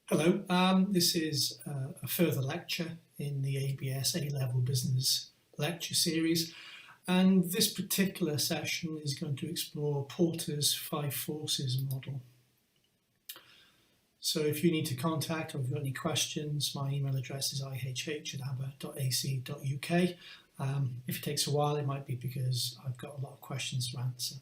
Hello, this is a further lecture in the ABS A-Level Business Lecture Series, and this particular session is going to explore Porter's Five Forces model. So if you need to contact or if you've got any questions, my email address is ihh@aber.ac.uk. If it takes a while, it might be because I've got a lot of questions to answer.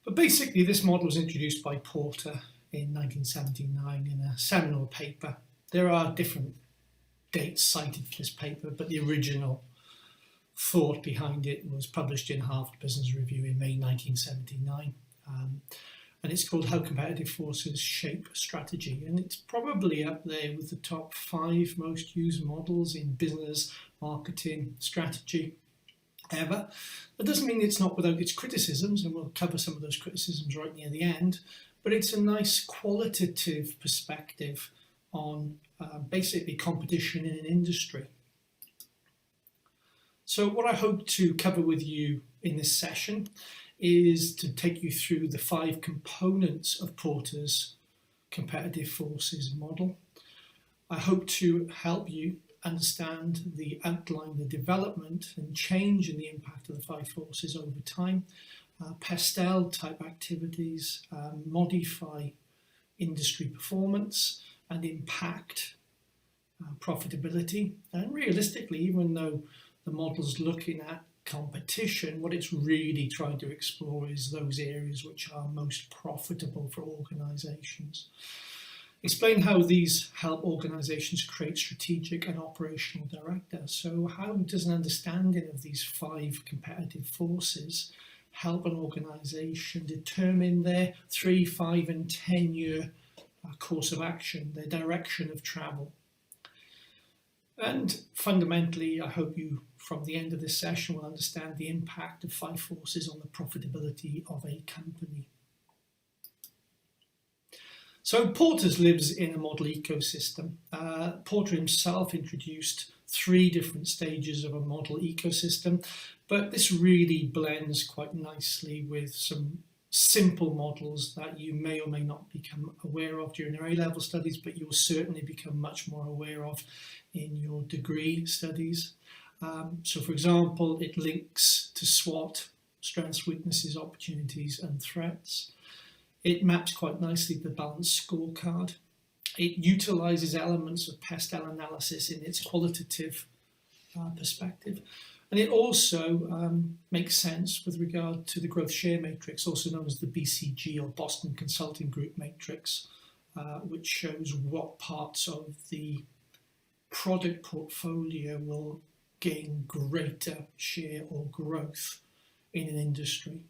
But basically, this model was introduced by Porter in 1979 in a seminal paper. There are different dates cited for this paper, but the original thought behind it was published in Harvard Business Review in May 1979. And it's called How Competitive Forces Shape Strategy. And it's probably up there with the top 5 most used models in business, marketing, strategy ever. That doesn't mean it's not without its criticisms, and we'll cover some of those criticisms right near the end. But it's a nice qualitative perspective on basically competition in an industry. So what I hope to cover with you in this session is to take you through the 5 components of Porter's competitive forces model. I hope to help you understand the outline, the development and change in the impact of the 5 forces over time, pastel type activities, modify industry performance and impact profitability. And realistically, even though the model's looking at competition, what it's really trying to explore is those areas which are most profitable for organizations. Explain how these help organizations create strategic and operational directors. So how does an understanding of these 5 competitive forces help an organization determine their 3, 5 and 10-year course of action, their direction of travel? And fundamentally, I hope you, from the end of this session, will understand the impact of 5 forces on the profitability of a company. So Porter's lives in a model ecosystem. Porter himself introduced 3 different stages of a model ecosystem, but this really blends quite nicely with some simple models that you may or may not become aware of during your A-level studies, but you'll certainly become much more aware of in your degree studies. So for example, it links to SWOT, strengths, weaknesses, opportunities and threats. It maps quite nicely the balanced scorecard. It utilizes elements of pastel analysis in its qualitative perspective. And it also makes sense with regard to the growth share matrix, also known as the BCG or Boston Consulting Group matrix, which shows what parts of the product portfolio will gain greater share or growth in an industry.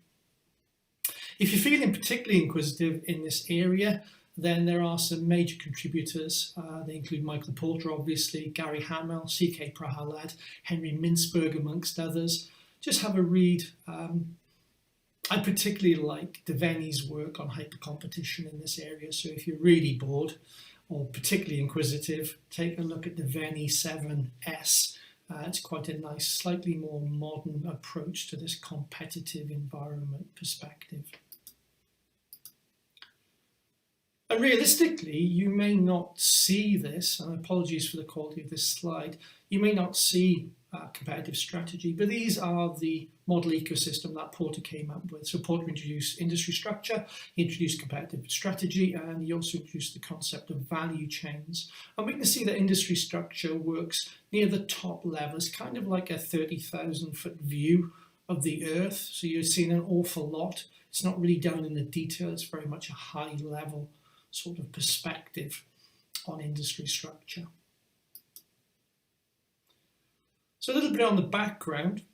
If you're feeling particularly inquisitive in this area, then there are some major contributors. They include Michael Porter, obviously, Gary Hamel, C.K. Prahalad, Henry Mintzberg, amongst others. Just have a read. I particularly like Devaney's work on hypercompetition in this area. So if you're really bored or particularly inquisitive, take a look at Devaney 7S. It's quite a nice, slightly more modern approach to this competitive environment perspective. And realistically, you may not see this, and apologies for the quality of this slide, you may not see competitive strategy, but these are the model ecosystem that Porter came up with. So Porter introduced industry structure, he introduced competitive strategy, and he also introduced the concept of value chains. And we can see that industry structure works near the top level. It's kind of like a 30,000-foot view of the earth. So you're seeing an awful lot. It's not really down in the detail, it's very much a high level sort of perspective on industry structure. So a little bit on the background.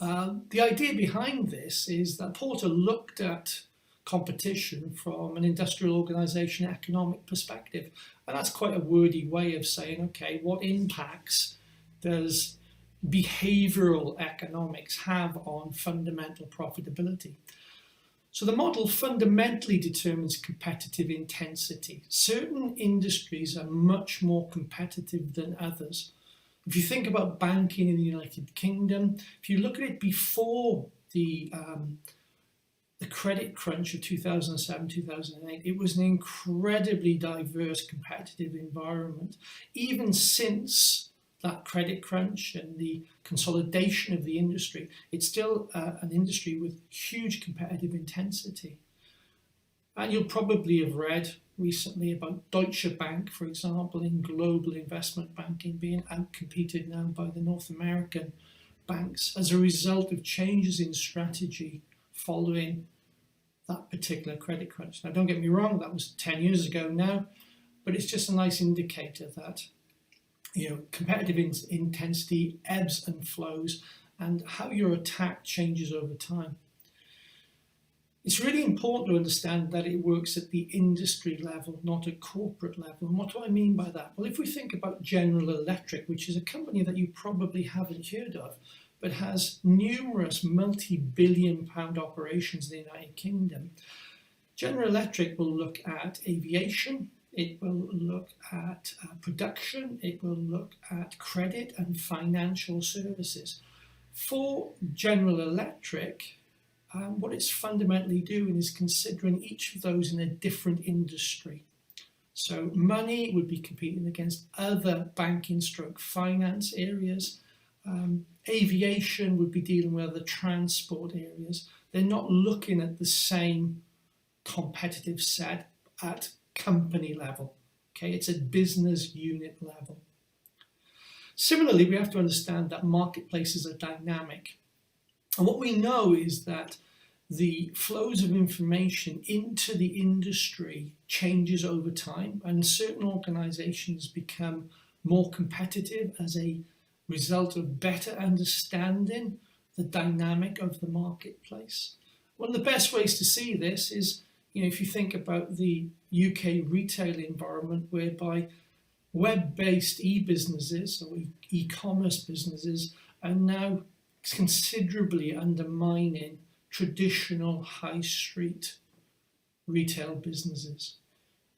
The idea behind this is that Porter looked at competition from an industrial organization economic perspective. And that's quite a wordy way of saying, okay, what impacts does behavioral economics have on fundamental profitability? So the model fundamentally determines competitive intensity. Certain industries are much more competitive than others. If you think about banking in the United Kingdom, if you look at it before the the credit crunch of 2007, 2008, it was an incredibly diverse competitive environment. Even since that credit crunch and the consolidation of the industry, it's still an industry with huge competitive intensity. And you'll probably have read recently about Deutsche Bank, for example, in global investment banking being outcompeted now by the North American banks as a result of changes in strategy following that particular credit crunch. Now, don't get me wrong, that was 10 years ago now, but it's just a nice indicator that competitive intensity ebbs and flows, and how your attack changes over time. It's really important to understand that it works at the industry level, not at corporate level. And what do I mean by that? Well, if we think about General Electric, which is a company that you probably haven't heard of, but has numerous multi-billion-pound operations in the United Kingdom, General Electric will look at aviation, it will look at production, it will look at credit and financial services. For General Electric, what it's fundamentally doing is considering each of those in a different industry. So money would be competing against other banking stroke finance areas. Aviation would be dealing with other transport areas. They're not looking at the same competitive set at company level. Okay, it's at business unit level. Similarly, we have to understand that marketplaces are dynamic. And what we know is that the flows of information into the industry changes over time, and certain organizations become more competitive as a result of better understanding the dynamic of the marketplace. One of the best ways to see this is, if you think about the UK retail environment, whereby web-based e-businesses or e-commerce businesses are now considerably undermining traditional high street retail businesses.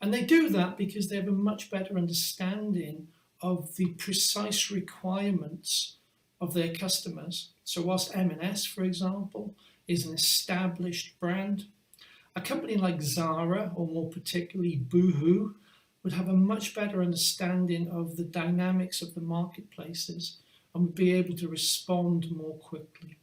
And they do that because they have a much better understanding of the precise requirements of their customers. So whilst M&S, for example, is an established brand, a company like Zara, or more particularly Boohoo, would have a much better understanding of the dynamics of the marketplaces and would be able to respond more quickly.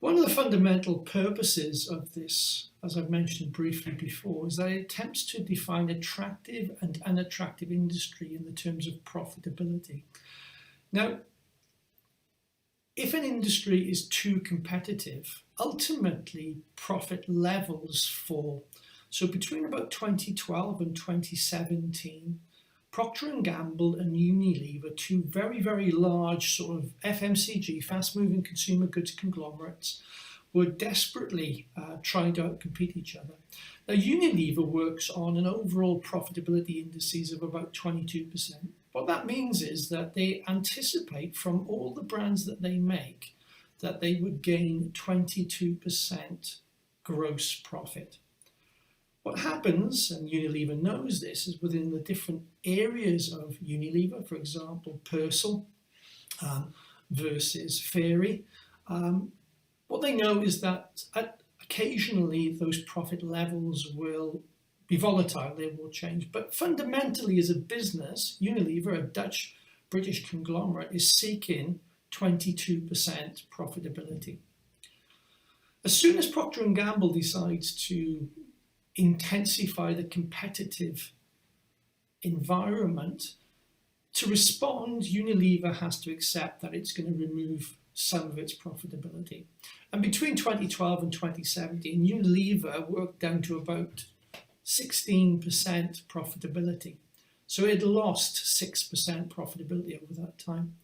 One of the fundamental purposes of this, as I've mentioned briefly before, is that it attempts to define attractive and unattractive industry in the terms of profitability. Now, if an industry is too competitive, ultimately profit levels fall. So between about 2012 and 2017, Procter & Gamble and Unilever, two very, very large sort of FMCG, fast-moving consumer goods conglomerates, were desperately trying to outcompete each other. Now, Unilever works on an overall profitability indices of about 22%. What that means is that they anticipate from all the brands that they make that they would gain 22% gross profit. What happens, and Unilever knows this, is within the different areas of Unilever, for example, Persil versus Fairy, what they know is that occasionally those profit levels will be volatile, they will change. But fundamentally as a business, Unilever, a Dutch-British conglomerate, is seeking 22% profitability. As soon as Procter & Gamble decides to intensify the competitive environment, to respond, Unilever has to accept that it's going to remove some of its profitability. And between 2012 and 2017, Unilever worked down to about 16% profitability. So it lost 6% profitability over that time.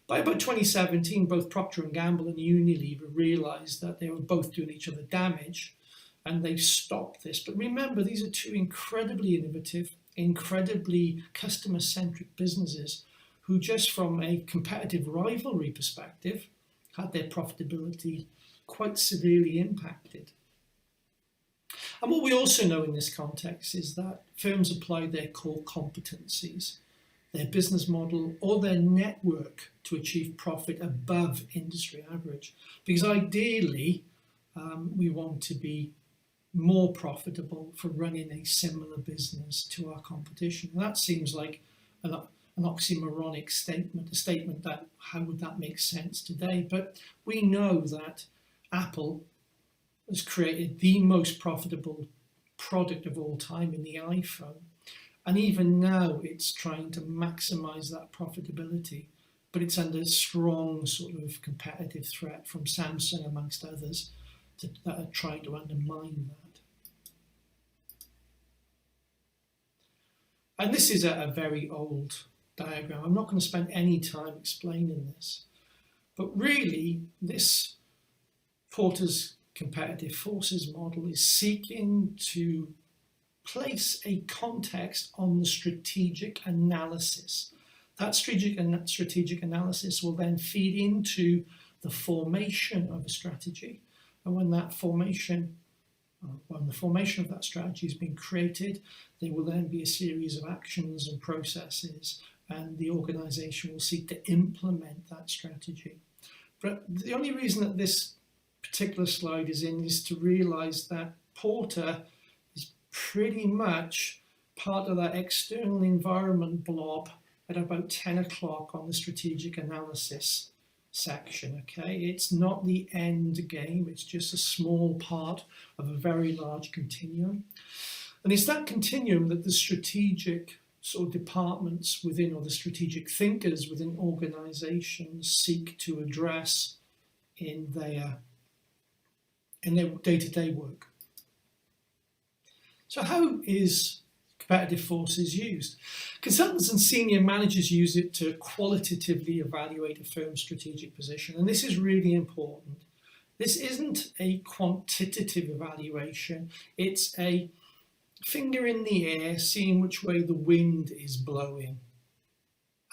By about 2017, both Procter & Gamble and Unilever realized that they were both doing each other damage, and they've stopped this. But remember, these are two incredibly innovative, incredibly customer-centric businesses who, just from a competitive rivalry perspective, had their profitability quite severely impacted. And what we also know in this context is that firms apply their core competencies. their business model, or their network to achieve profit above industry average. Because ideally, we want to be more profitable for running a similar business to our competition. And that seems like an oxymoronic statement, a statement that how would that make sense today? But we know that Apple has created the most profitable product of all time in the iPhone. And even now it's trying to maximize that profitability, but it's under strong sort of competitive threat from Samsung amongst others that are trying to undermine that. And this is a very old diagram. I'm not going to spend any time explaining this, but really this Porter's competitive forces model is seeking to place a context on the strategic analysis. That strategic analysis will then feed into the formation of a strategy. And when the formation of that strategy has been created, there will then be a series of actions and processes, and the organization will seek to implement that strategy. But the only reason that this particular slide is in is to realize that Porter is pretty much part of that external environment blob at about 10 o'clock on the strategic analysis section. Okay, it's not the end game, it's just a small part of a very large continuum. And it's that continuum that the strategic sort of departments within, or the strategic thinkers within organizations, seek to address in their day-to-day work. So how is competitive forces used? Consultants and senior managers use it to qualitatively evaluate a firm's strategic position, and this is really important. This isn't a quantitative evaluation, it's a finger in the air, seeing which way the wind is blowing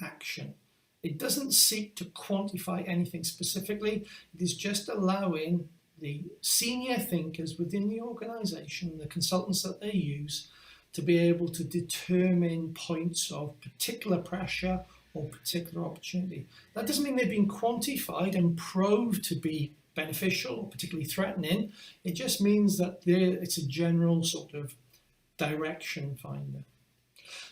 action. It doesn't seek to quantify anything specifically, it is just allowing the senior thinkers within the organization, the consultants that they use, to be able to determine points of particular pressure or particular opportunity. That doesn't mean they've been quantified and proved to be beneficial or particularly threatening. It just means that it's a general sort of direction finder.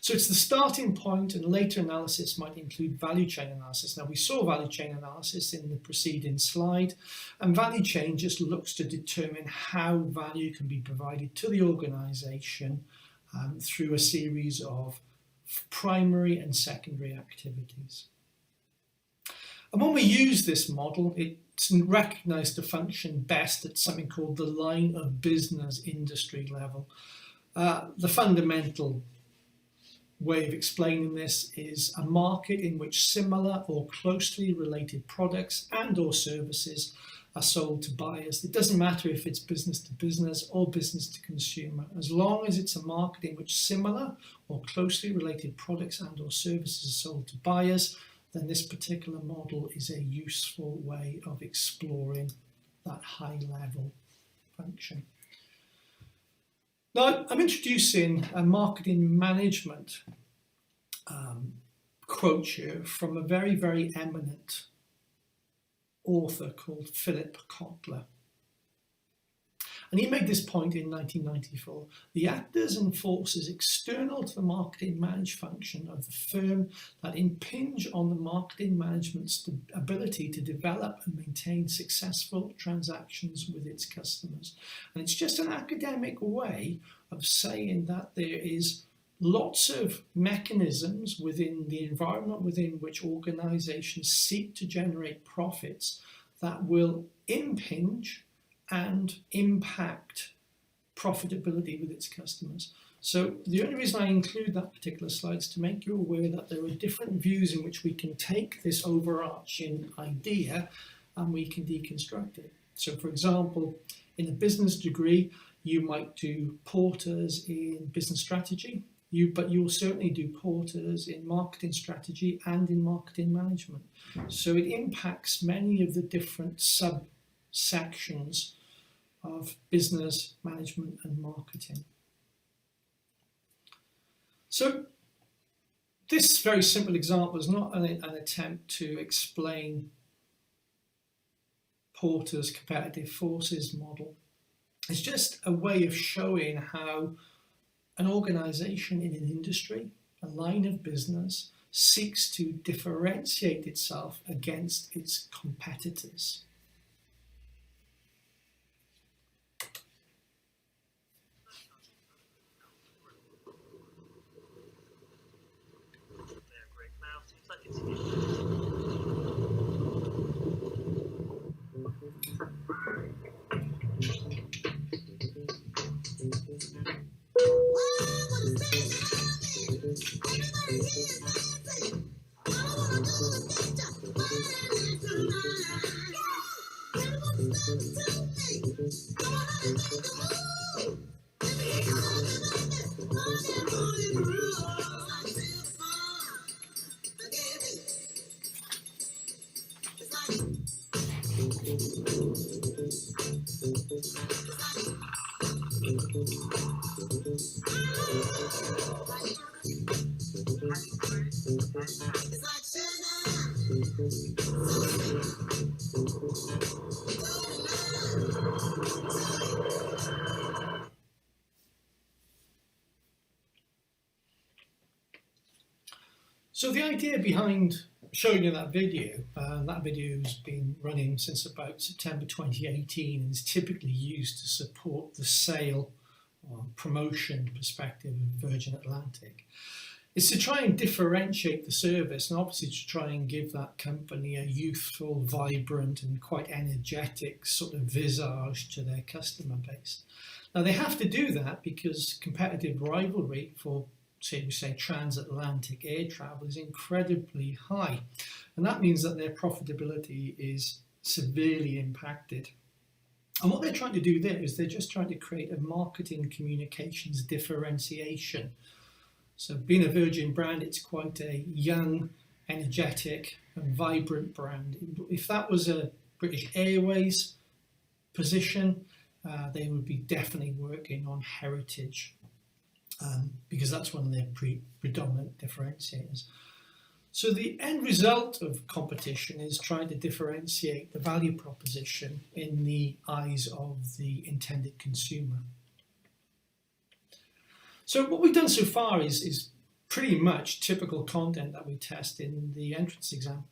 So it's the starting point, and later analysis might include value chain analysis. Now, we saw value chain analysis in the preceding slide, and value chain just looks to determine how value can be provided to the organization through a series of primary and secondary activities. And when we use this model, it's recognized to function best at something called the line of business industry level. The fundamental way of explaining this is a market in which similar or closely related products and or services are sold to buyers. It doesn't matter if it's business to business or business to consumer. As long as it's a market in which similar or closely related products and or services are sold to buyers, then this particular model is a useful way of exploring that high level function. Now, I'm introducing a marketing management quote here from a very, very eminent author called Philip Kotler. And he made this point in 1994. The actors and forces external to the marketing management function of the firm that impinge on the marketing management's ability to develop and maintain successful transactions with its customers. And it's just an academic way of saying that there is lots of mechanisms within the environment within which organizations seek to generate profits that will impinge and impact profitability with its customers. So the only reason I include that particular slide is to make you aware that there are different views in which we can take this overarching idea and we can deconstruct it. So for example, in a business degree, you might do Porters in business strategy, but you'll certainly do Porters in marketing strategy and in marketing management. So it impacts many of the different subsections of business management and marketing. So This very simple example is not an attempt to explain Porter's competitive forces model. It's just a way of showing how an organization in an industry, a line of business, seeks to differentiate itself against its competitors. So the idea behind showing you that video has been running since about September 2018 and is typically used to support the sale or promotion perspective of Virgin Atlantic. It's to try and differentiate the service and obviously to try and give that company a youthful, vibrant and quite energetic sort of visage to their customer base. Now they have to do that because competitive rivalry for say transatlantic air travel is incredibly high, and that means that their profitability is severely impacted. And what they're trying to do there is they're just trying to create a marketing communications differentiation. So being a Virgin brand, it's quite a young, energetic and vibrant brand. If that was a British Airways position, they would be definitely working on heritage. Because that's one of their predominant differentiators. So the end result of competition is trying to differentiate the value proposition in the eyes of the intended consumer. So what we've done so far is pretty much typical content that we test in the entrance exam.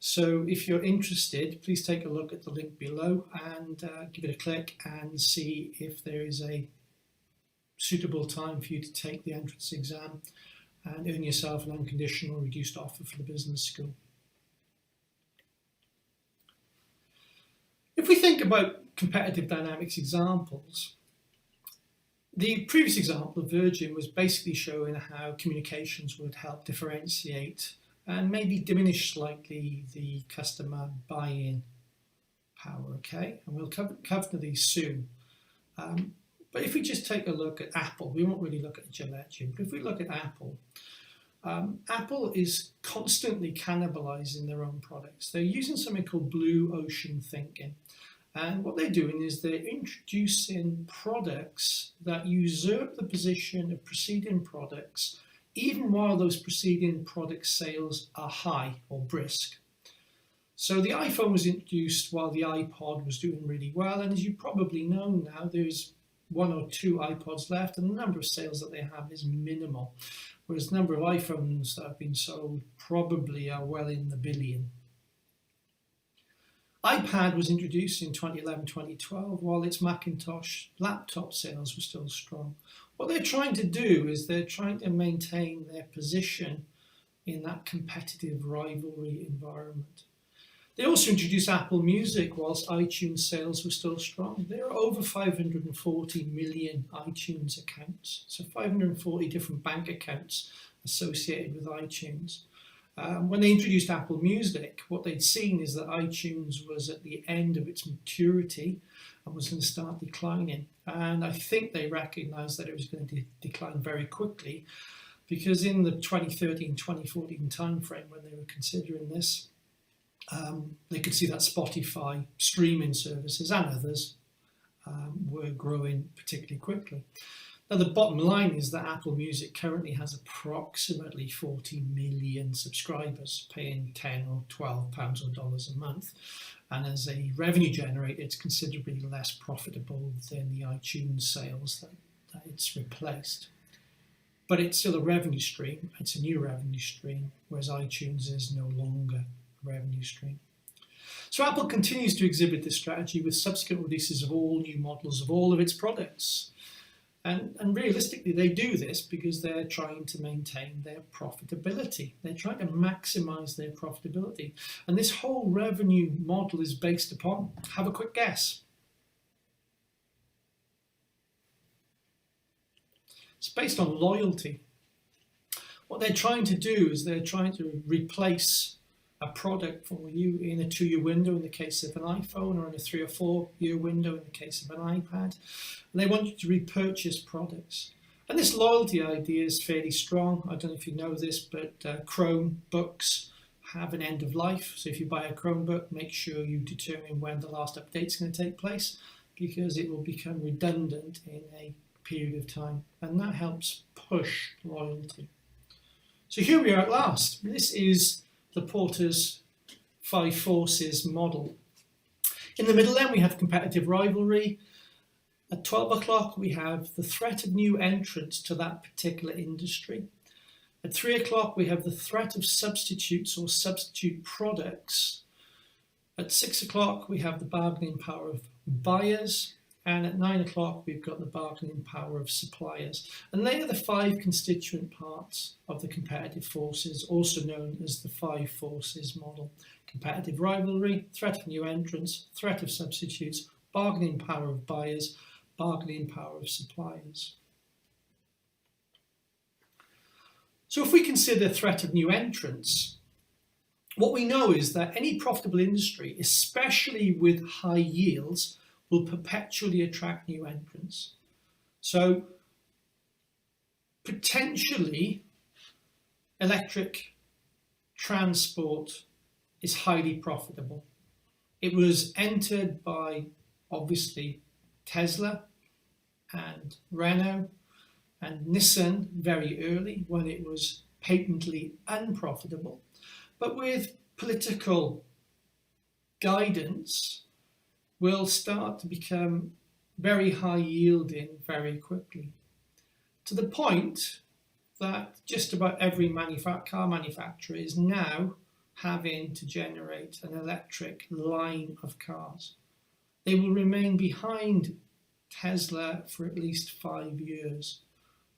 So if you're interested, please take a look at the link below and give it a click and see if there is a suitable time for you to take the entrance exam and earn yourself an unconditional reduced offer for the business school. If we think about competitive dynamics examples, the previous example of Virgin was basically showing how communications would help differentiate and maybe diminish slightly the customer buy-in power, okay? And we'll cover these soon. But if we just take a look at Apple, we won't really look at Gillette, but if we look at Apple, Apple is constantly cannibalizing their own products. They're using something called blue ocean thinking. And what they're doing is they're introducing products that usurp the position of preceding products, even while those preceding product sales are high or brisk. So the iPhone was introduced while the iPod was doing really well. And as you probably know now, there's one or two iPods left, and the number of sales that they have is minimal, whereas the number of iPhones that have been sold probably are well in the billion. iPad was introduced in 2011-2012 while its Macintosh laptop sales were still strong. What they're trying to do is they're trying to maintain their position in that competitive rivalry environment. They also introduced Apple Music whilst iTunes sales were still strong. There are over 540 million iTunes accounts, so 540 different bank accounts associated with iTunes. When they introduced Apple Music, what they'd seen is that iTunes was at the end of its maturity and was going to start declining. And I think they recognized that it was going to decline very quickly, because in the 2013-2014 timeframe when they were considering this, they could see that Spotify streaming services and others were growing particularly quickly. Now, the bottom line is that Apple Music currently has approximately 40 million subscribers paying 10 or 12 pounds or dollars a month. And as a revenue generator, it's considerably less profitable than the iTunes sales that it's replaced. But it's still a revenue stream. It's a new revenue stream, whereas iTunes is no longer a revenue stream. So Apple continues to exhibit this strategy with subsequent releases of all new models of all of its products. And realistically, they do this because they're trying to maintain their profitability. They're trying to maximize their profitability. And this whole revenue model is based upon, have a quick guess. It's based on loyalty. What they're trying to do is they're trying to replace a product for you in a 2-year window in the case of an iPhone, or in a 3 or 4 year window in the case of an iPad. And they want you to repurchase products. And this loyalty idea is fairly strong. I don't know if you know this, but Chromebooks have an end of life. So if you buy a Chromebook, make sure you determine when the last update is going to take place, because it will become redundant in a period of time. And that helps push loyalty. So here we are at last. This is the Porter's 5 Forces model. In the middle then we have competitive rivalry. At 12 o'clock we have the threat of new entrants to that particular industry. At 3 o'clock we have the threat of substitutes or substitute products. At 6 o'clock we have the bargaining power of buyers. And at 9 o'clock, we've got the bargaining power of suppliers. And they are the 5 constituent parts of the competitive forces, also known as the 5 Forces model. Competitive rivalry, threat of new entrants, threat of substitutes, bargaining power of buyers, bargaining power of suppliers. So if we consider threat of new entrants, what we know is that any profitable industry, especially with high yields, will perpetually attract new entrants. So potentially electric transport is highly profitable. It was entered by obviously Tesla and Renault and Nissan very early when it was patently unprofitable. But with political guidance, will start to become very high yielding very quickly, to the point that just about every car manufacturer is now having to generate an electric line of cars. They will remain behind Tesla for at least 5 years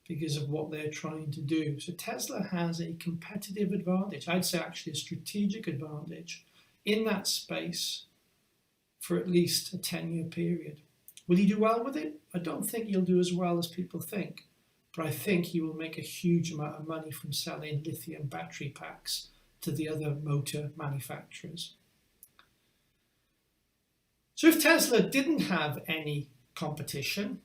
because of what they're trying to do. So Tesla has a competitive advantage, I'd say actually a strategic advantage in that space for at least a 10-year period. Will he do well with it? I don't think he'll do as well as people think, but I think he will make a huge amount of money from selling lithium battery packs to the other motor manufacturers. So if Tesla didn't have any competition,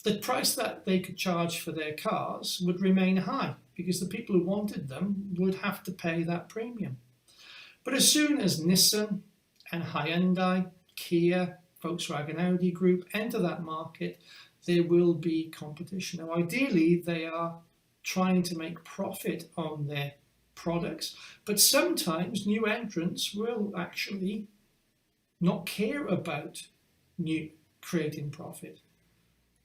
the price that they could charge for their cars would remain high because the people who wanted them would have to pay that premium. But as soon as Nissan and Hyundai, Kia, Volkswagen Audi Group enter that market, there will be competition. Now, ideally, they are trying to make profit on their products, but sometimes new entrants will actually not care about creating profit.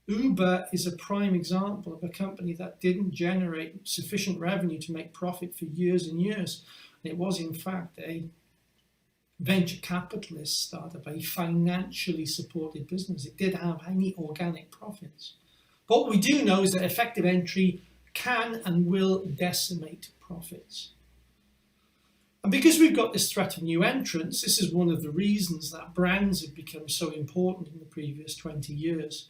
Uber is a prime example of a company that didn't generate sufficient revenue to make profit for years and years. It was, in fact, a venture capitalist startup, a financially supported business. It did have any organic profits. But what we do know is that effective entry can and will decimate profits. And because we've got this threat of new entrants, this is one of the reasons that brands have become so important in the previous 20 years.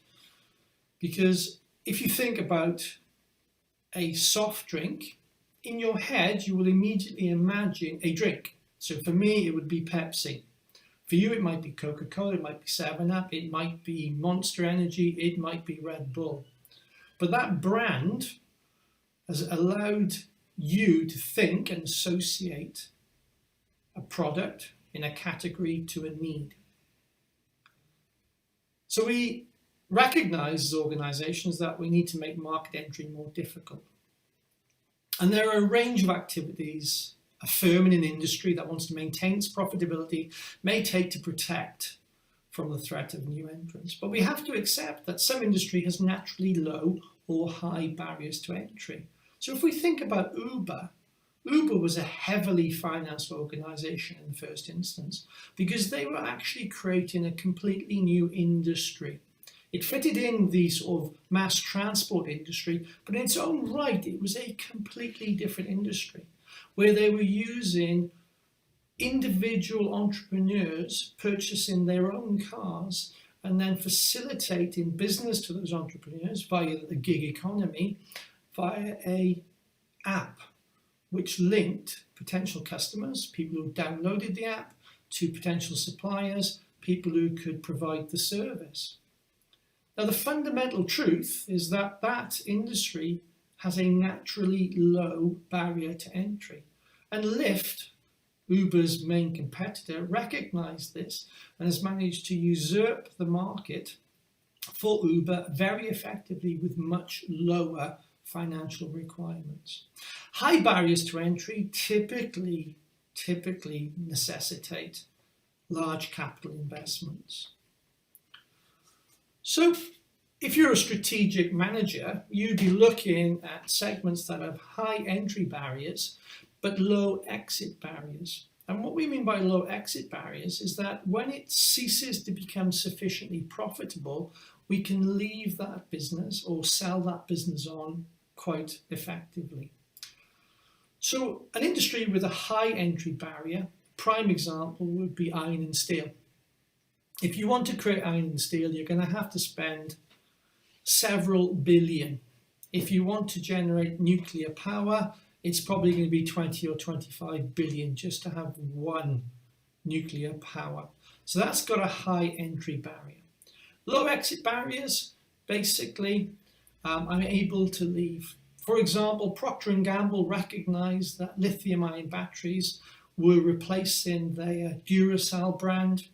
Because if you think about a soft drink, in your head, you will immediately imagine a drink. So for me, it would be Pepsi. For you, it might be Coca-Cola, it might be 7-Up, it might be Monster Energy, it might be Red Bull. But that brand has allowed you to think and associate a product in a category to a need. So we recognises organisations that we need to make market entry more difficult. And there are a range of activities a firm in an industry that wants to maintain its profitability may take to protect from the threat of new entrants. But we have to accept that some industry has naturally low or high barriers to entry. So if we think about Uber, Uber was a heavily financed organization in the first instance because they were actually creating a completely new industry. It fitted in the sort of mass transport industry, but in its own right, it was a completely different industry where they were using individual entrepreneurs purchasing their own cars and then facilitating business to those entrepreneurs via the gig economy via a app which linked potential customers, people who downloaded the app, to potential suppliers, people who could provide the service. Now, the fundamental truth is that that industry has a naturally low barrier to entry. And Lyft, Uber's main competitor, recognized this and has managed to usurp the market for Uber very effectively with much lower financial requirements. High barriers to entry typically necessitate large capital investments. So if you're a strategic manager, you'd be looking at segments that have high entry barriers but low exit barriers. And what we mean by low exit barriers is that when it ceases to become sufficiently profitable, we can leave that business or sell that business on quite effectively. So an industry with a high entry barrier, prime example would be iron and steel. If you want to create iron and steel, you're going to have to spend several billion. If you want to generate nuclear power, it's probably going to be 20 or 25 billion just to have one nuclear power. So that's got a high entry barrier. Low exit barriers, basically, I'm able to leave. For example, Procter & Gamble recognized that lithium-ion batteries were replacing their Duracell brand,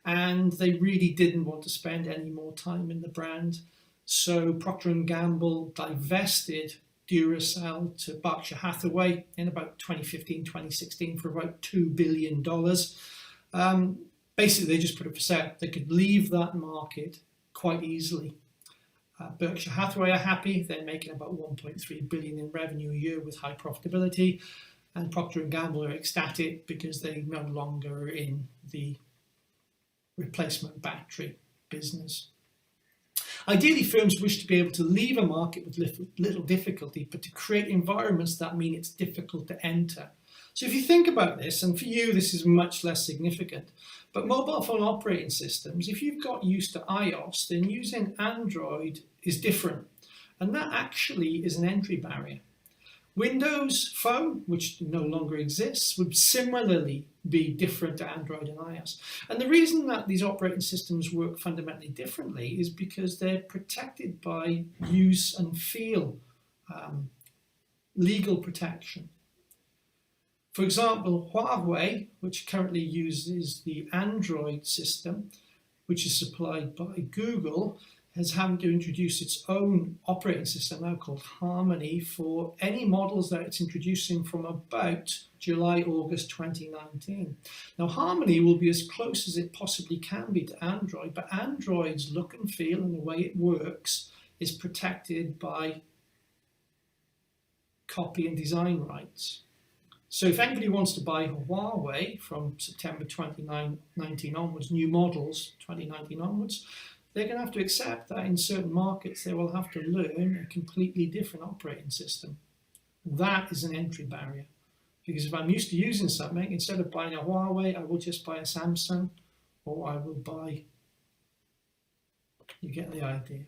and they really didn't want to spend any more time in the brand. So Procter & Gamble divested Duracell to Berkshire Hathaway in about 2015, 2016 for about $2 billion. Basically, they just put it for sale. They could leave that market quite easily. Berkshire Hathaway are happy. They're making about 1.3 billion in revenue a year with high profitability. And Procter & Gamble are ecstatic because they're no longer in the replacement battery business. Ideally, firms wish to be able to leave a market with little difficulty, but to create environments that mean it's difficult to enter. So if you think about this, and for you this is much less significant, but mobile phone operating systems, if you've got used to iOS, then using Android is different. And that actually is an entry barrier. Windows Phone, which no longer exists, would similarly be different to Android and iOS. And the reason that these operating systems work fundamentally differently is because they're protected by use and feel legal protection. For example, Huawei, which currently uses the Android system, which is supplied by Google, has having to introduce its own operating system now called Harmony for any models that it's introducing from about July, August 2019. Now, Harmony will be as close as it possibly can be to Android, but Android's look and feel and the way it works is protected by copy and design rights. So if anybody wants to buy Huawei from September 2019 onwards, new models 2019 onwards, they're going to have to accept that in certain markets they will have to learn a completely different operating system. That is an entry barrier. Because if I'm used to using something, instead of buying a Huawei, I will just buy a Samsung, or I will buy, you get the idea.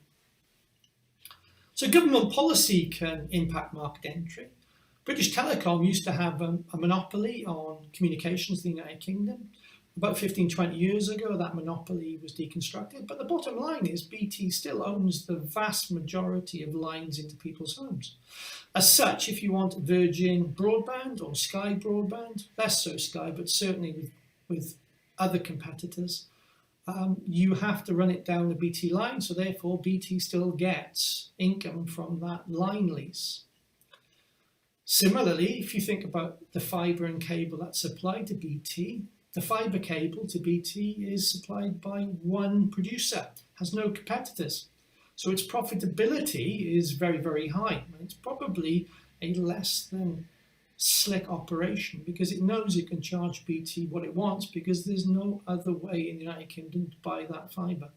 So government policy can impact market entry. British Telecom used to have a monopoly on communications in the United Kingdom. About 15, 20 years ago, that monopoly was deconstructed. But the bottom line is BT still owns the vast majority of lines into people's homes. As such, if you want Virgin broadband or Sky broadband, less so Sky, but certainly with other competitors, you have to run it down the BT line, so therefore BT still gets income from that line lease. Similarly, if you think about the fibre and cable that's supplied to BT, the fibre cable to BT is supplied by one producer, has no competitors. So its profitability is very, very high. And it's probably a less than slick operation because it knows it can charge BT what it wants because there's no other way in the United Kingdom to buy that fibre.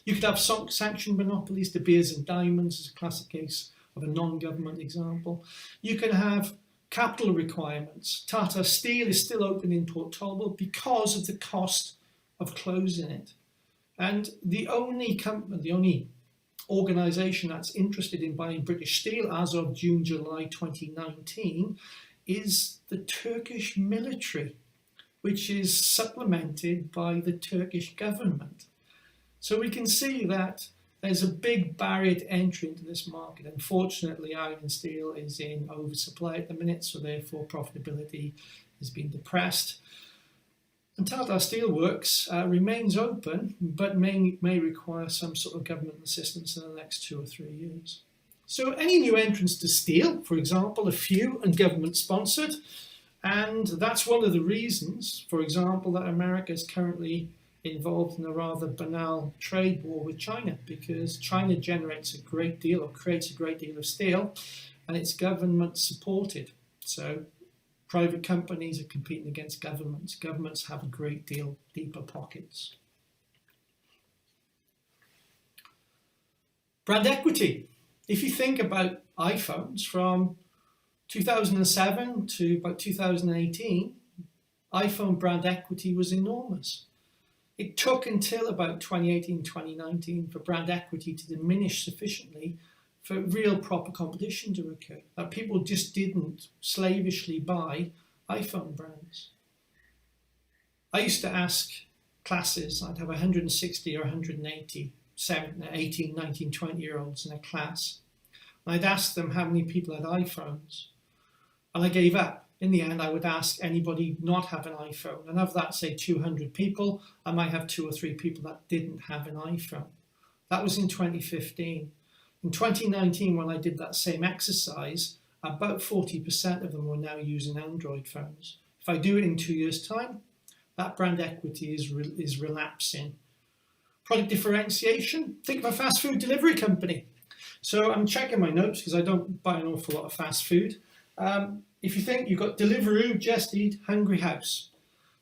You could have sanctioned monopolies, De Beers and Diamonds is a classic case of a non-government example. You can have capital requirements. Tata Steel is still open in Port Talbot because of the cost of closing it. And the only organisation that's interested in buying British Steel as of June, July 2019 is the Turkish military, which is supplemented by the Turkish government. So we can see that there's a big barrier to entry into this market. Unfortunately, iron and steel is in oversupply at the minute, so therefore profitability has been depressed. And Tata Steelworks remains open, but may require some sort of government assistance in the next 2 or 3 years. So any new entrants to steel, for example, are few and government sponsored. And that's one of the reasons, for example, that America is currently involved in a rather banal trade war with China, because China generates a great deal or creates a great deal of steel and it's government supported. So private companies are competing against governments. Governments have a great deal deeper pockets. Brand equity. If you think about iPhones from 2007 to about 2018, iPhone brand equity was enormous. It took until about 2018, 2019 for brand equity to diminish sufficiently for real proper competition to occur. That people just didn't slavishly buy iPhone brands. I used to ask classes, I'd have 160 or 180 18, 19, 20-year-olds in a class. And I'd ask them how many people had iPhones. And I gave up. In the end, I would ask anybody not have an iPhone. And of that, say 200 people, I might have 2 or 3 people that didn't have an iPhone. That was in 2015. In 2019, when I did that same exercise, about 40% of them were now using Android phones. If I do it in 2 years' time, that brand equity is relapsing. Product differentiation, think of a fast food delivery company. So I'm checking my notes because I don't buy an awful lot of fast food. If you think you've got Deliveroo, Just Eat, Hungry House.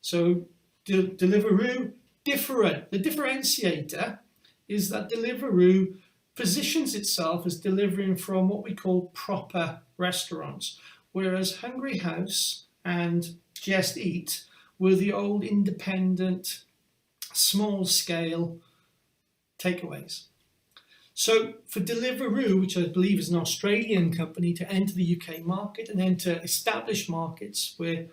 So Deliveroo, different. The differentiator is that Deliveroo positions itself as delivering from what we call proper restaurants, whereas Hungry House and Just Eat were the old independent, small-scale takeaways. So for Deliveroo, which I believe is an Australian company, to enter the UK market and enter established markets where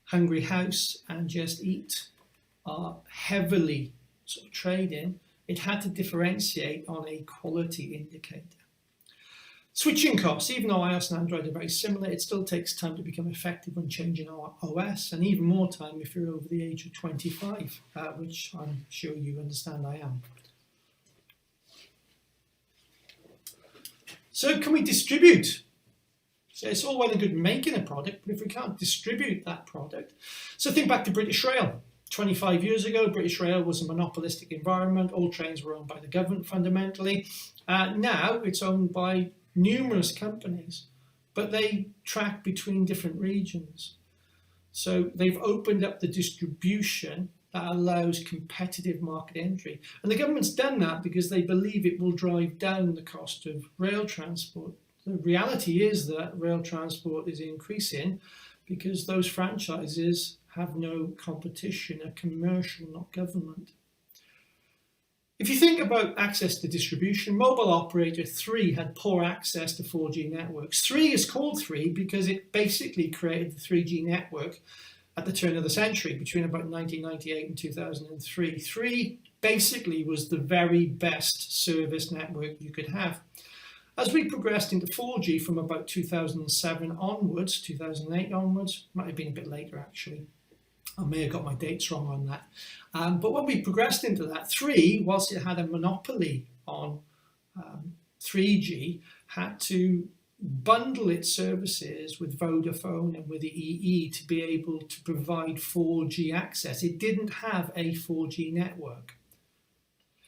Hungry House and Just Eat are heavily sort of trading, it had to differentiate on a quality indicator. Switching costs, even though iOS and Android are very similar, it still takes time to become effective when changing our OS, and even more time if you're over the age of 25, which I'm sure you understand I am. So can we distribute? So it's all well and good making a product, but if we can't distribute that product. So think back to British Rail. 25 years ago, British Rail was a monopolistic environment. All trains were owned by the government fundamentally. Now it's owned by numerous companies, but they track between different regions. So they've opened up the distribution that allows competitive market entry. And the government's done that because they believe it will drive down the cost of rail transport. The reality is that rail transport is increasing because those franchises have no competition, are commercial, not government. If you think about access to distribution, mobile operator 3 had poor access to 4G networks. 3 is called 3 because it basically created the 3G network at the turn of the century, between about 1998 and 2003. 3 basically was the very best service network you could have. As we progressed into 4G from about 2007 onwards, 2008 onwards, might have been a bit later actually, I may have got my dates wrong on that. But when we progressed into that, Three, whilst it had a monopoly on 3G, had to bundle its services with Vodafone and with the EE to be able to provide 4G access. It didn't have a 4G network.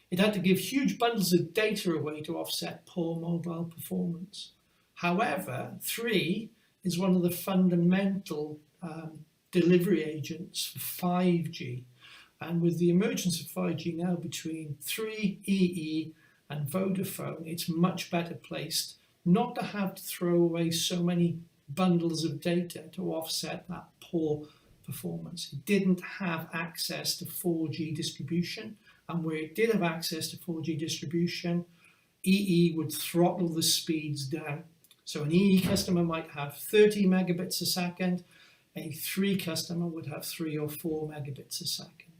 It had to give huge bundles of data away to offset poor mobile performance. However, Three is one of the fundamental delivery agents for 5G. And with the emergence of 5G now between Three, EE and Vodafone, it's much better placed not to have to throw away so many bundles of data to offset that poor performance. It didn't have access to 4G distribution, and where it did have access to 4G distribution, EE would throttle the speeds down. So an EE customer might have 30 megabits a second, a Three customer would have 3 or 4 megabits a second.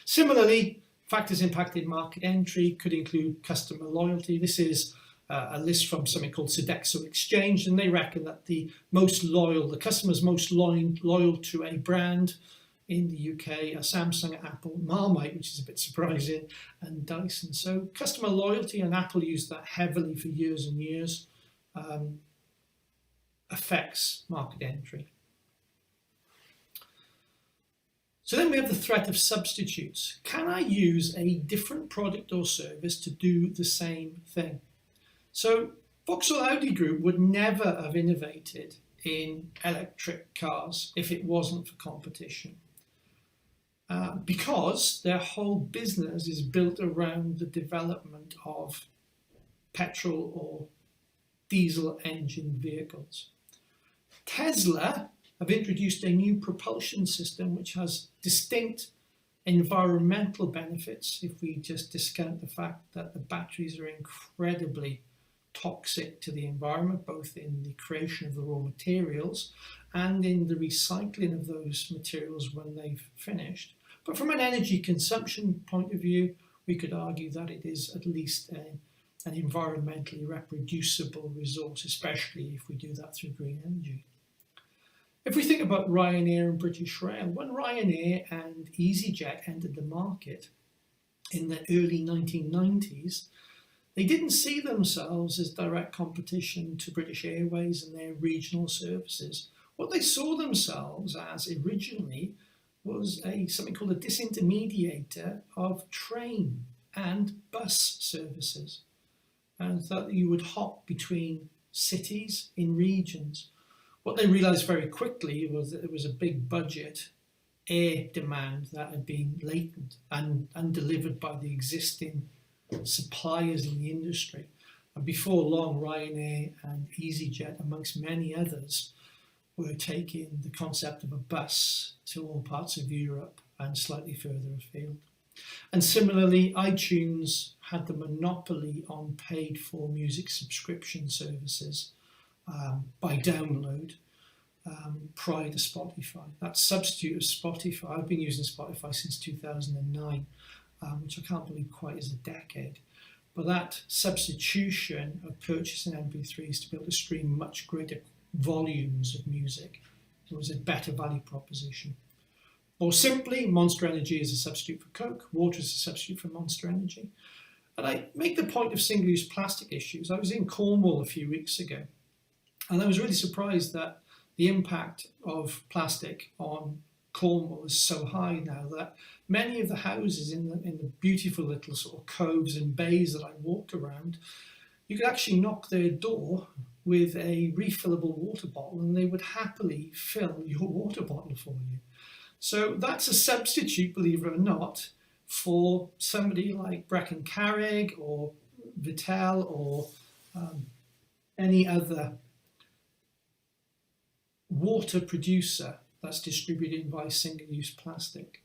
Similarly, factors impacting market entry could include customer loyalty. This is a list from something called Sodexo Exchange, and they reckon that the customers most loyal to a brand in the UK are Samsung, Apple, Marmite, which is a bit surprising, and Dyson. So customer loyalty, and Apple used that heavily for years and years, affects market entry. So then we have the threat of substitutes. Can I use a different product or service to do the same thing? So Vauxhall Audi Group would never have innovated in electric cars if it wasn't for competition. Because their whole business is built around the development of petrol or diesel engine vehicles. Tesla have introduced a new propulsion system which has distinct environmental benefits if we just discount the fact that the batteries are incredibly toxic to the environment, both in the creation of the raw materials and in the recycling of those materials when they've finished. But from an energy consumption point of view, we could argue that it is at least an environmentally reproducible resource, especially if we do that through green energy. If we think about Ryanair and British Rail, when Ryanair and EasyJet entered the market in the early 1990s, they didn't see themselves as direct competition to British Airways and their regional services. What they saw themselves as originally was something called a disintermediator of train and bus services, and that you would hop between cities in regions. What they realised very quickly was that there was a big budget air demand that had been latent and undelivered by the existing suppliers in the industry. And before long, Ryanair and EasyJet, amongst many others, were taking the concept of a bus to all parts of Europe and slightly further afield. And similarly, iTunes had the monopoly on paid-for music subscription services by download prior to Spotify. That substitute of Spotify, I've been using Spotify since 2009, which I can't believe quite is a decade. But that substitution of purchasing MP3s to be able to stream much greater volumes of music was a better value proposition. Or simply, Monster Energy is a substitute for Coke, water is a substitute for Monster Energy. And I make the point of single-use plastic issues. I was in Cornwall a few weeks ago, and I was really surprised that the impact of plastic on Cornwall is so high now that many of the houses in the beautiful little sort of coves and bays that I walked around, you could actually knock their door with a refillable water bottle and they would happily fill your water bottle for you. So that's a substitute, believe it or not, for somebody like Brecon Carrig or Vittel or any other water producer that's distributed by single-use plastic.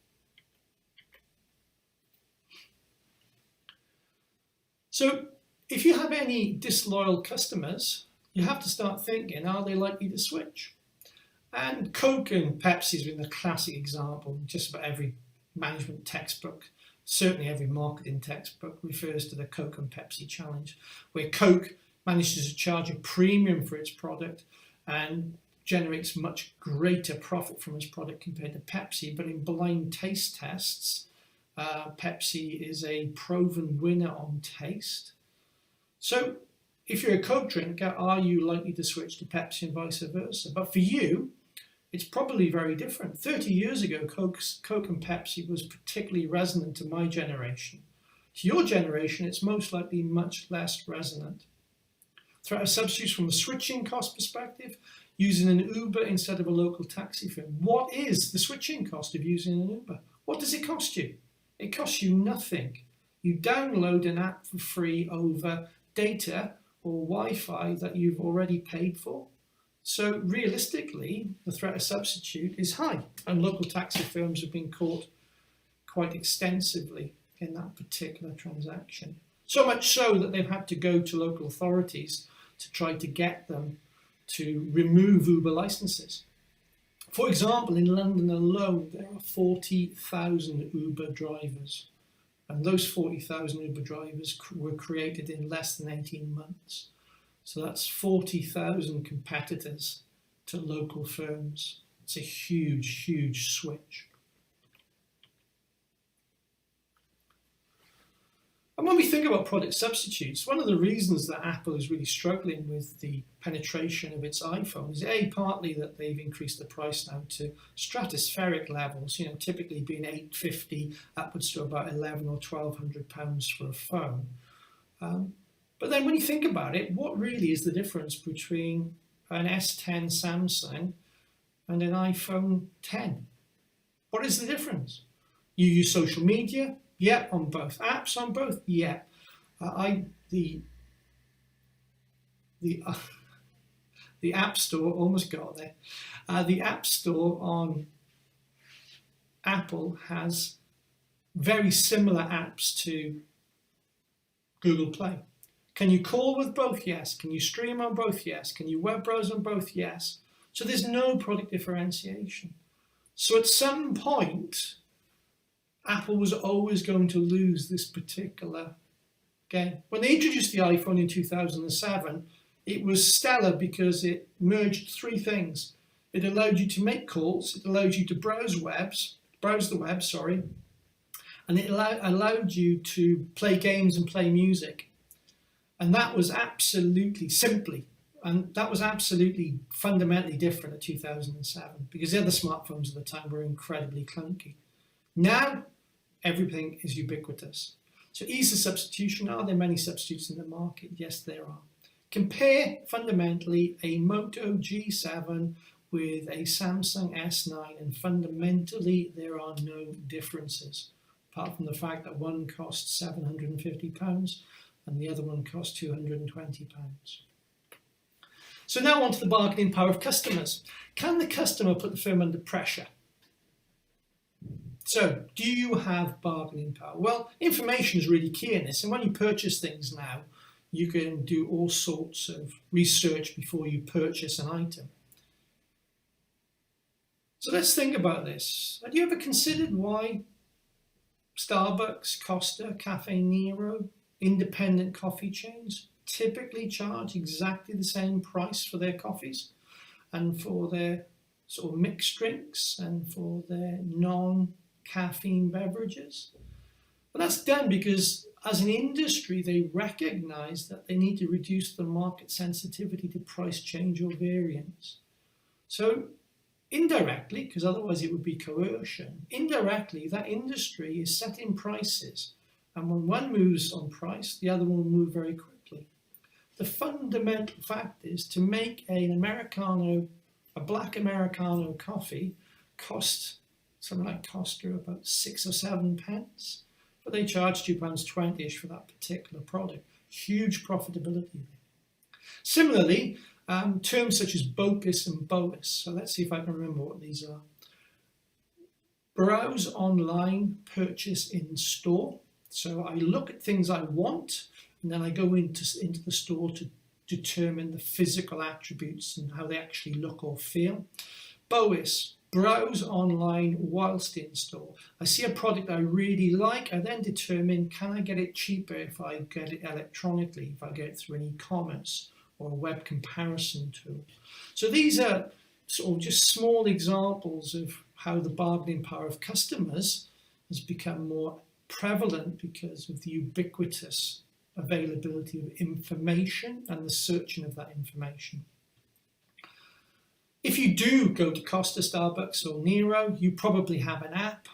So if you have any disloyal customers, you have to start thinking, are they likely to switch? And Coke and Pepsi has been the classic example. Just about every management textbook, certainly every marketing textbook, refers to the Coke and Pepsi challenge, where Coke manages to charge a premium for its product and generates much greater profit from its product compared to Pepsi, but in blind taste tests, Pepsi is a proven winner on taste. So if you're a Coke drinker, are you likely to switch to Pepsi and vice versa? But for you, it's probably very different. 30 years ago, Coke and Pepsi was particularly resonant to my generation. To your generation, it's most likely much less resonant. Threat of substitutes from a switching cost perspective, using an Uber instead of a local taxi firm. What is the switching cost of using an Uber? What does it cost you? It costs you nothing. You download an app for free over data or Wi-Fi that you've already paid for. So realistically, the threat of substitute is high, and local taxi firms have been caught quite extensively in that particular transaction. So much so that they've had to go to local authorities to try to get them to remove Uber licenses. For example, in London alone, there are 40,000 Uber drivers, and those 40,000 Uber drivers were created in less than 18 months. So that's 40,000 competitors to local firms. It's a huge, huge switch. And when we think about product substitutes, one of the reasons that Apple is really struggling with the penetration of its iPhone is partly that they've increased the price now to stratospheric levels, typically being $850 upwards to about £1,100 or £1,200 for a phone. But then when you think about it, what really is the difference between an S10 Samsung and an iPhone 10? What is the difference? You use social media? Yeah, on both. Apps on both? Yeah. The App Store, almost got there. The App Store on Apple has very similar apps to Google Play. Can you call with both? Yes. Can you stream on both? Yes. Can you web browse on both? Yes. So there's no product differentiation. So at some point, Apple was always going to lose this particular game. When they introduced the iPhone in 2007, it was stellar because it merged three things. It allowed you to make calls, it allowed you to browse the web, and it allowed you to play games and play music. And that was absolutely fundamentally different at 2007 because the other smartphones at the time were incredibly clunky. Now, everything is ubiquitous. So ease of substitution, are there many substitutes in the market? Yes, there are. Compare fundamentally a Moto G7 with a Samsung S9 and fundamentally there are no differences apart from the fact that one costs £750 and the other one costs £220. So now on to the bargaining power of customers. Can the customer put the firm under pressure? So, do you have bargaining power? Well, information is really key in this, and when you purchase things now, you can do all sorts of research before you purchase an item. So let's think about this. Have you ever considered why Starbucks, Costa, Cafe Nero, independent coffee chains typically charge exactly the same price for their coffees and for their sort of mixed drinks and for their non-caffeine beverages? And that's done because as an industry, they recognize that they need to reduce the market sensitivity to price change or variance. So indirectly, because otherwise it would be coercion, indirectly that industry is setting prices. And when one moves on price, the other one will move very quickly. The fundamental fact is to make an Americano, a black Americano coffee costs something like Costa about 6 or 7 pence, but they charge £2.20-ish for that particular product. Huge profitability there. Similarly, terms such as BOPIS and BOIS. So let's see if I can remember what these are. Browse online, purchase in store. So I look at things I want, and then I go into the store to determine the physical attributes and how they actually look or feel. BOIS, browse online whilst in store. I see a product I really like, I then determine, can I get it cheaper if I get it electronically, if I get it through an e-commerce or a web comparison tool. So these are sort of just small examples of how the bargaining power of customers has become more prevalent because of the ubiquitous availability of information and the searching of that information. If you do go to Costa, Starbucks or Nero, you probably have an app.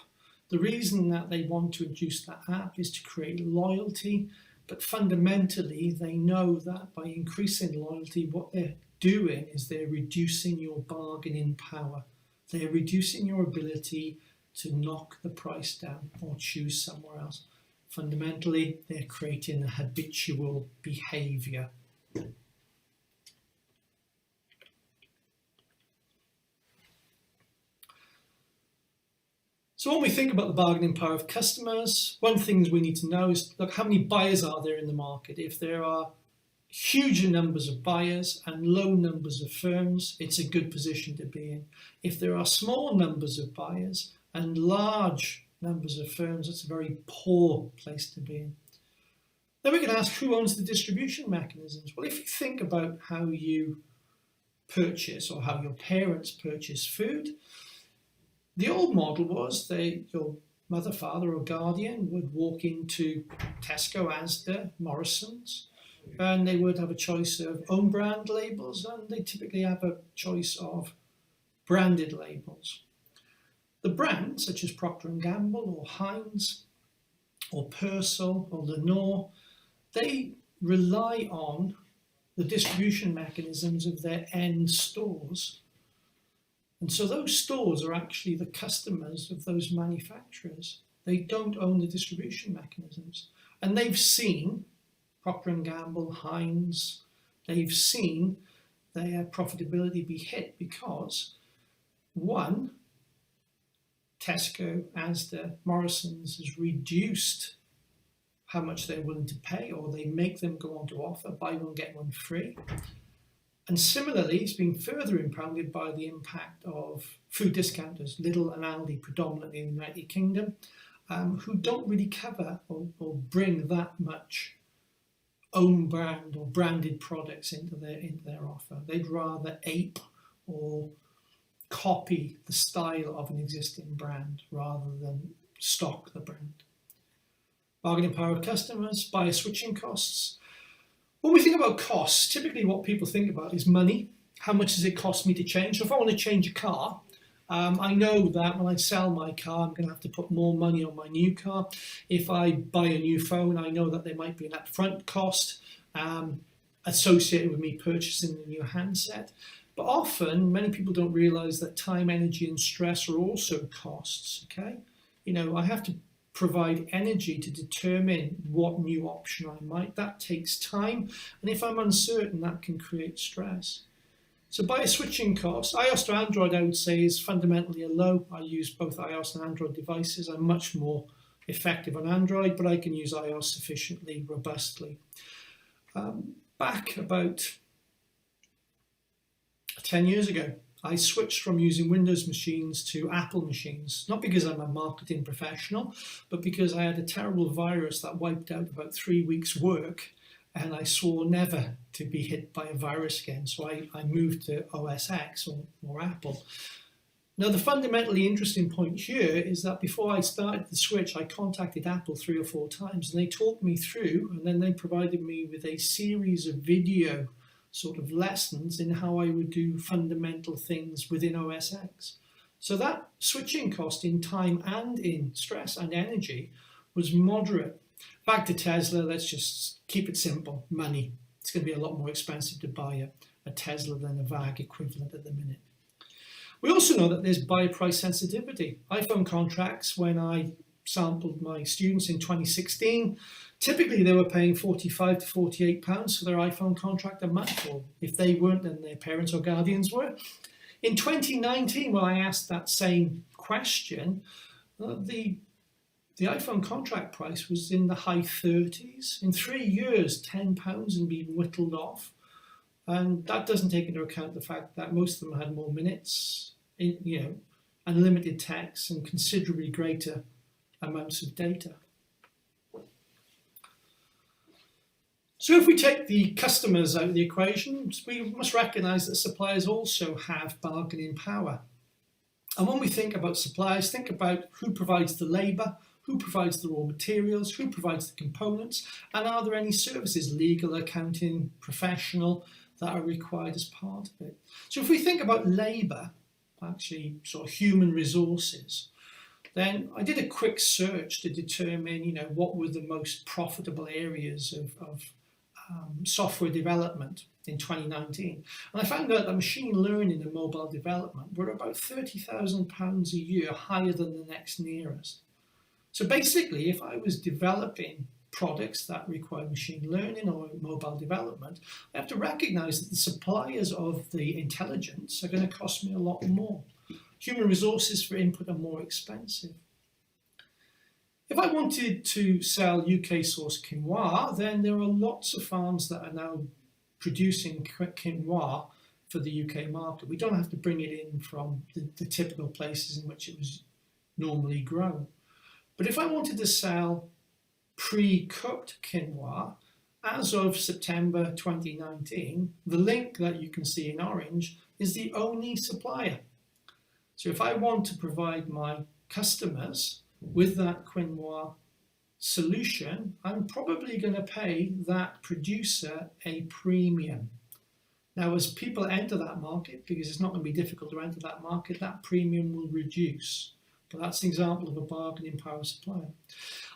The reason that they want to introduce that app is to create loyalty, but fundamentally they know that by increasing loyalty, what they're doing is they're reducing your bargaining power. They're reducing your ability to knock the price down or choose somewhere else. Fundamentally, they're creating a habitual behavior. So when we think about the bargaining power of customers, one thing we need to know is, look, how many buyers are there in the market? If there are huge numbers of buyers and low numbers of firms, it's a good position to be in. If there are small numbers of buyers and large numbers of firms, it's a very poor place to be in. Then we can ask, who owns the distribution mechanisms? Well, if you think about how you purchase or how your parents purchase food, the old model was your mother, father or guardian would walk into Tesco, Asda, Morrison's, and they would have a choice of own brand labels, and they typically have a choice of branded labels. The brands, such as Procter & Gamble or Heinz or Persil or Lenor, they rely on the distribution mechanisms of their end stores. And so those stores are actually the customers of those manufacturers. They don't own the distribution mechanisms. And they've seen Procter & Gamble, Heinz, they've seen their profitability be hit because, one, Tesco, Asda, Morrison's has reduced how much they're willing to pay, or they make them go on to offer, buy one, get one free. And similarly, it's been further impounded by the impact of food discounters, Lidl and Aldi, predominantly in the United Kingdom, who don't really cover or bring that much own brand or branded products into their offer. They'd rather ape or copy the style of an existing brand rather than stock the brand. Bargaining power of customers, buyer switching costs. When we think about costs, typically what people think about is money. How much does it cost me to change? So if I want to change a car, I know that when I sell my car, I'm going to have to put more money on my new car. If I buy a new phone, I know that there might be an upfront cost associated with me purchasing a new handset. But often, many people don't realize that time, energy, and stress are also costs, okay? You know, I have to provide energy to determine what new option I might. That takes time, and if I'm uncertain, that can create stress. So buyer switching costs, iOS to Android, I would say, is fundamentally a low. I use both iOS and Android devices. I'm much more effective on Android, but I can use iOS sufficiently robustly. Back about 10 years ago, I switched from using Windows machines to Apple machines, not because I'm a marketing professional, but because I had a terrible virus that wiped out about 3 weeks' work, and I swore never to be hit by a virus again. So I moved to OS X or Apple. Now, the fundamentally interesting point here is that before I started the switch, I contacted Apple 3 or 4 times, and they talked me through, and then they provided me with a series of video sort of lessons in how I would do fundamental things within OS X. So that switching cost in time and in stress and energy was moderate. Back to Tesla, let's just keep it simple, money. It's going to be a lot more expensive to buy a Tesla than a VAG equivalent at the minute. We also know that there's buyer price sensitivity. iPhone contracts, when I sampled my students in 2016, typically they were paying £45 to £48 for their iPhone contract a month, or if they weren't, then their parents or guardians were. In 2019, when I asked that same question, the iPhone contract price was in the high 30s. In 3 years, £10 had been whittled off. And that doesn't take into account the fact that most of them had more minutes, unlimited text, and considerably greater amounts of data. So if we take the customers out of the equation, we must recognise that suppliers also have bargaining power. And when we think about suppliers, think about who provides the labour, who provides the raw materials, who provides the components, and are there any services, legal, accounting, professional, that are required as part of it. So if we think about labour, actually sort of human resources, then I did a quick search to determine, what were the most profitable areas of software development in 2019. And I found out that machine learning and mobile development were about £30,000 a year higher than the next nearest. So basically, if I was developing products that require machine learning or mobile development, I have to recognize that the suppliers of the intelligence are going to cost me a lot more. Human resources for input are more expensive. If I wanted to sell UK source quinoa, then there are lots of farms that are now producing quinoa for the UK market. We don't have to bring it in from the typical places in which it was normally grown. But if I wanted to sell pre-cooked quinoa, as of September 2019, the link that you can see in orange is the only supplier. So if I want to provide my customers with that quinoa solution, I'm probably going to pay that producer a premium. Now, as people enter that market, because it's not going to be difficult to enter that market, that premium will reduce. But that's an example of a bargaining power supplier.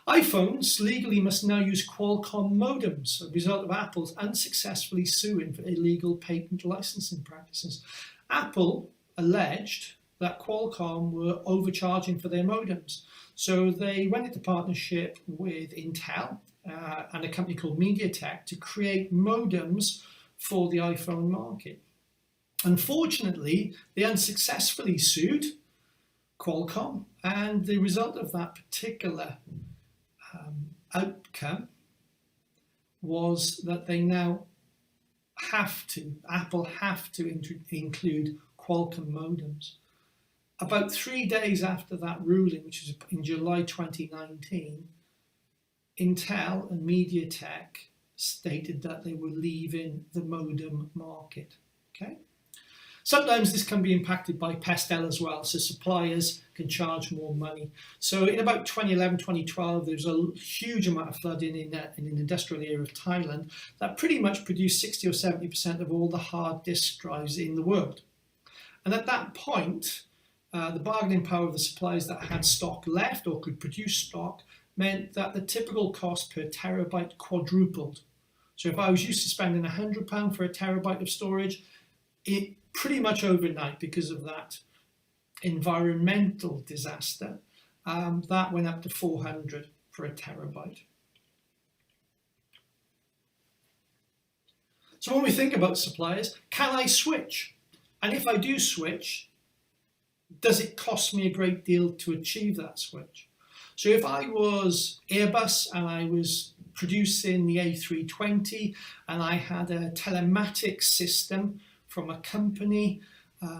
iPhones legally must now use Qualcomm modems, a result of Apple's unsuccessfully suing for illegal patent licensing practices. Apple alleged that Qualcomm were overcharging for their modems. So they went into partnership with Intel and a company called MediaTek to create modems for the iPhone market. Unfortunately, they unsuccessfully sued Qualcomm, and the result of that particular outcome was that they now Apple have to include Qualcomm modems. About 3 days after that ruling, which was in July 2019, Intel and MediaTek stated that they were leaving the modem market. Okay. Sometimes this can be impacted by pestle as well, so suppliers can charge more money. So in about 2011, 2012, there was a huge amount of flooding in an industrial area of Thailand that pretty much produced 60 or 70% of all the hard disk drives in the world. And at that point, the bargaining power of the suppliers that had stock left or could produce stock meant that the typical cost per terabyte quadrupled. So if I was used to spending £100 for a terabyte of storage, it pretty much overnight, because of that environmental disaster, that went up to 400 for a terabyte. So when we think about suppliers, can I switch? And if I do switch, does it cost me a great deal to achieve that switch? So if I was Airbus and I was producing the A320 and I had a telematics system from a company,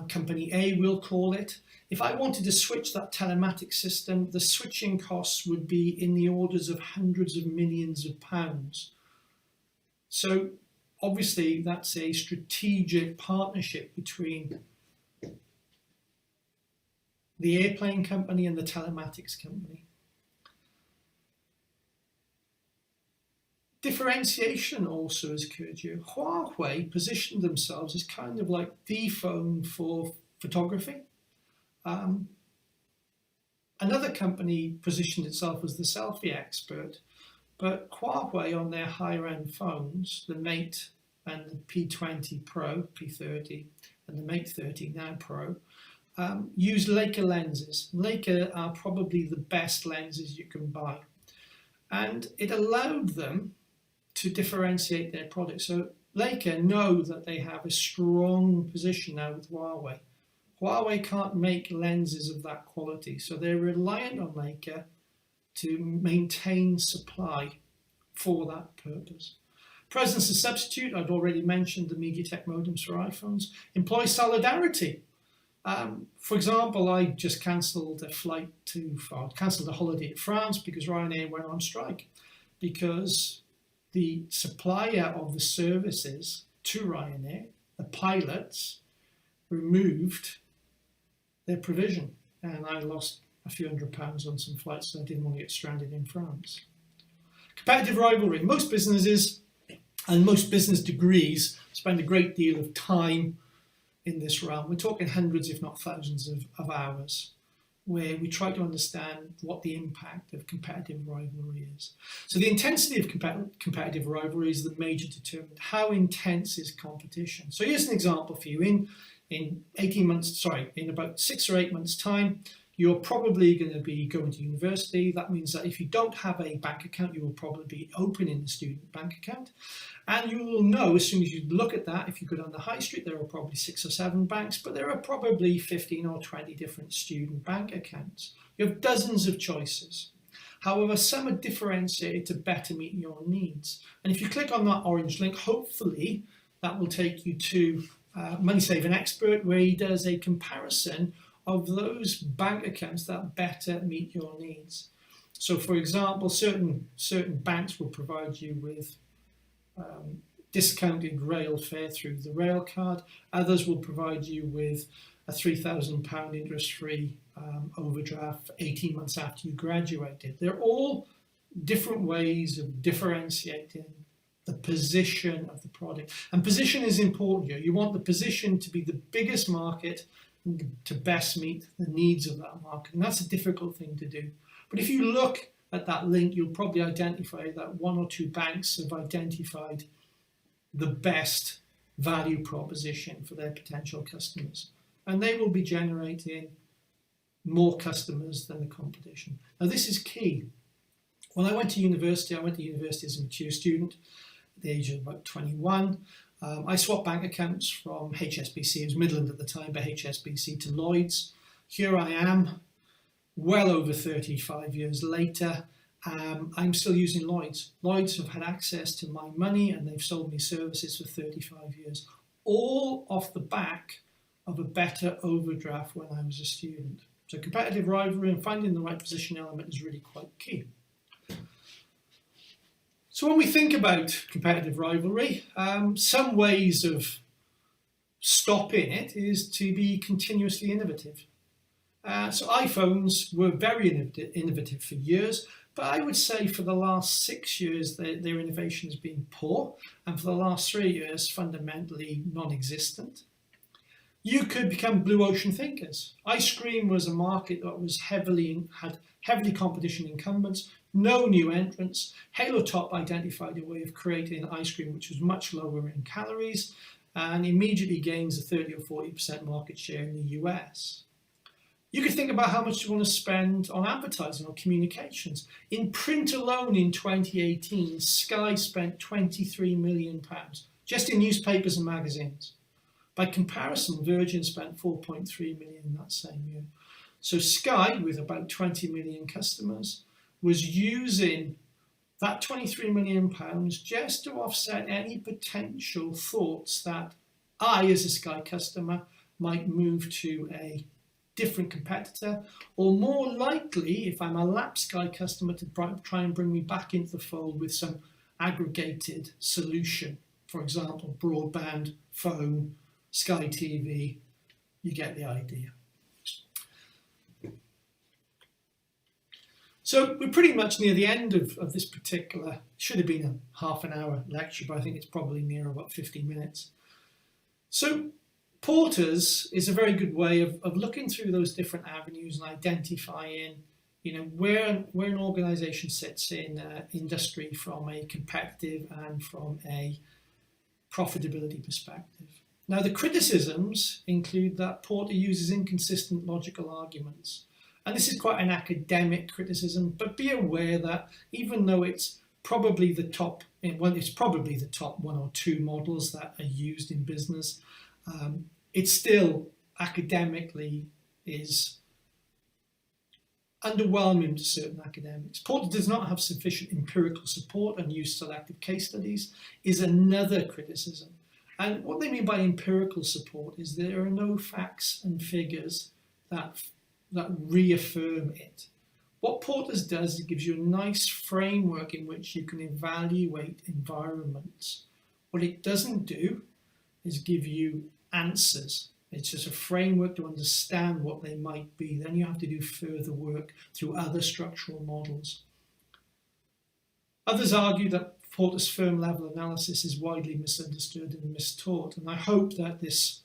company A we'll call it, if I wanted to switch that telematics system, the switching costs would be in the orders of hundreds of millions of pounds. So obviously that's a strategic partnership between the airplane company and the telematics company. Differentiation also has occurred here. Huawei positioned themselves as kind of like the phone for photography. Another company positioned itself as the selfie expert, but Huawei on their higher end phones, the Mate and the P20 Pro, P30, and the Mate 30 now Pro, use Leica lenses. Leica are probably the best lenses you can buy. And it allowed them to differentiate their products. So Leica know that they have a strong position now with Huawei. Huawei can't make lenses of that quality, so they're reliant on Leica to maintain supply for that purpose. Presence and substitute, I'd already mentioned the MediaTek modems for iPhones. Employee solidarity. For example, I just cancelled a holiday to France because Ryanair went on strike, because the supplier of the services to Ryanair, the pilots, removed their provision, and I lost a few £100 on some flights, so I didn't want to get stranded in France. Competitive rivalry. Most businesses and most business degrees spend a great deal of time in this realm. We're talking hundreds, if not thousands of hours, where we try to understand what the impact of competitive rivalry is. So the intensity of competitive rivalry is the major determinant. How intense is competition? So here's an example for you. In about 6 or 8 months' time, you're probably going to be going to university. That means that if you don't have a bank account, you will probably be opening a student bank account. And you will know as soon as you look at that, if you go down the high street, there are probably 6 or 7 banks, but there are probably 15 or 20 different student bank accounts. You have dozens of choices. However, some are differentiated to better meet your needs. And if you click on that orange link, hopefully that will take you to Money Saving Expert, where he does a comparison of those bank accounts that better meet your needs. So for example, certain banks will provide you with discounted rail fare through the rail card. Others will provide you with a £3,000 interest-free overdraft for 18 months after you graduated. They're all different ways of differentiating the position of the product. And position is important here. You want the position to be the biggest market to best meet the needs of that market. And that's a difficult thing to do. But if you look at that link, you'll probably identify that 1 or 2 banks have identified the best value proposition for their potential customers. And they will be generating more customers than the competition. Now, this is key. When I went to university as a mature student at the age of about 21. I swapped bank accounts from HSBC, it was Midland at the time, but HSBC to Lloyds. Here I am, well over 35 years later. I'm still using Lloyds. Lloyds have had access to my money and they've sold me services for 35 years, all off the back of a better overdraft when I was a student. So competitive rivalry and finding the right position element is really quite key. So when we think about competitive rivalry, some ways of stopping it is to be continuously innovative. So iPhones were very innovative for years, but I would say for the last 6 years, their innovation has been poor, and for the last 3 years, fundamentally non-existent. You could become blue ocean thinkers. Ice cream was a market that had heavily competition incumbents, no new entrants. Halo Top identified a way of creating ice cream which was much lower in calories and immediately gains a 30 or 40% market share in the US. You could think about how much you want to spend on advertising or communications. In print alone in 2018, Sky spent £23 million just in newspapers and magazines. By comparison, Virgin spent 4.3 million in that same year. So Sky, with about 20 million customers, was using that £23 million just to offset any potential thoughts that I, as a Sky customer, might move to a different competitor, or more likely, if I'm a lapsed Sky customer, to try and bring me back into the fold with some aggregated solution. For example, broadband, phone, Sky TV, you get the idea. So we're pretty much near the end of this particular, should have been a half an hour lecture, but I think it's probably near about 15 minutes. So Porters is a very good way of looking through those different avenues and identifying, where an organisation sits in industry from a competitive and from a profitability perspective. Now, the criticisms include that Porter uses inconsistent logical arguments. And this is quite an academic criticism, but be aware that even though it's probably the top 1 or 2 models that are used in business, it still academically is underwhelming to certain academics. Porter does not have sufficient empirical support and use selective case studies is another criticism. And what they mean by empirical support is there are no facts and figures that reaffirm it. What Porters does is it gives you a nice framework in which you can evaluate environments. What it doesn't do is give you answers. It's just a framework to understand what they might be. Then you have to do further work through other structural models. Others argue that Porter's firm level analysis is widely misunderstood and mistaught, and I hope that this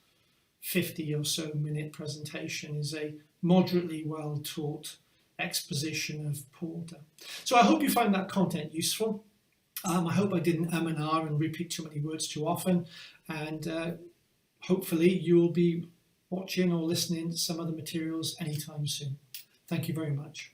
50 or so minute presentation is a moderately well taught exposition of Porter. So I hope you find that content useful. I hope I didn't and ah and repeat too many words too often, and hopefully you will be watching or listening to some other materials anytime soon. Thank you very much.